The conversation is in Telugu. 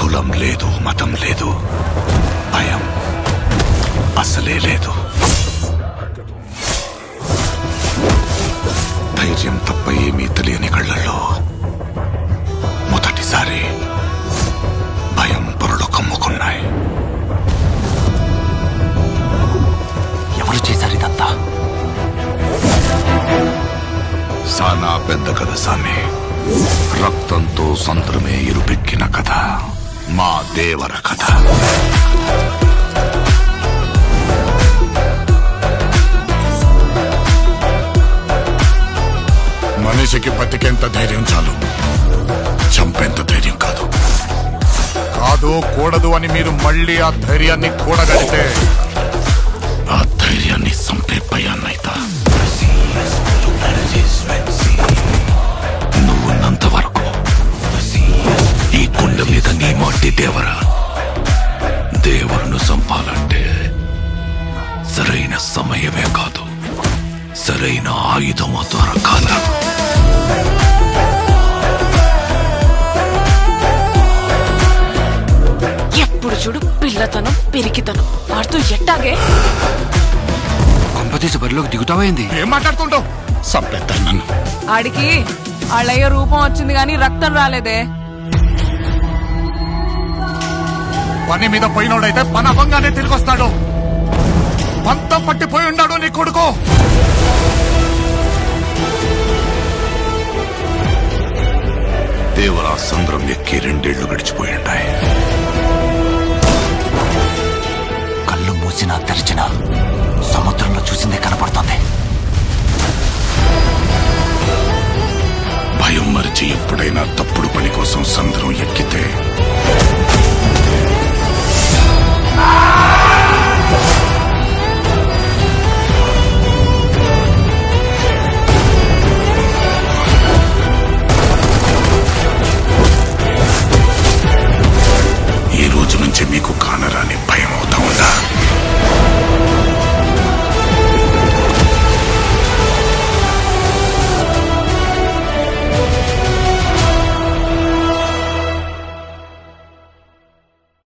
కులం లేదు, మతం లేదు, భయం అసలే లేదు. ధైర్యం తప్ప ఏమీ తెలియని కళ్ళల్లో మొదటిసారి భయం పొరలు కమ్ముకున్నాయి. ఎవరు చేశారు ఇదంతా? సానా పెద్ద కథ సామి. రక్తంతో సంద్రమే ఇరుపెక్కిన కథ మా దేవర కథ. మనిషికి బతికేంత ధైర్యం చాలు, చంపేంత ధైర్యం కాదు. కాదు కూడదు అని మీరు మళ్ళీ ఆ ధైర్యాన్ని కూడగలిగితే ఆ ధైర్యాన్ని చంపే భయాన్నైతా. నువ్వున్నంత వరకు ఈ కుండ మీద నీ మట్టి దేవర. దేవరను చంపాలంటే సరైన సమయమే కాదు, సరైన ఆయుధము దొరకాల. ఎప్పుడు చూడు పిల్లతనం పెరిగితనం ఆడుతూ ఎట్టాగే. కొంపతీసి బరిలోకి దిగుతావైంది. ఏం మాట్లాడుతుంటావు? చంపేద్దాను నన్ను. ఆడికి ఆళ్ళయ్య రూపం వచ్చింది గాని రక్తం రాలేదే. పని మీద పోయినోడైతే పని అవ్వంగానే తిరిగి వస్తాడు. పంతం పట్టిపోయి ఉన్నాడు నీ కొడుకు. దేవరా సంద్రం ఎక్కి 2 ఏళ్లు గడిచిపోయింటాయి. కళ్ళు మూసినా తెరిచినా సముద్రంలో చూసిందే కనపడుతోంది. భయం మరిచి ఎప్పుడైనా తప్పుడు పని కోసం సంద్రం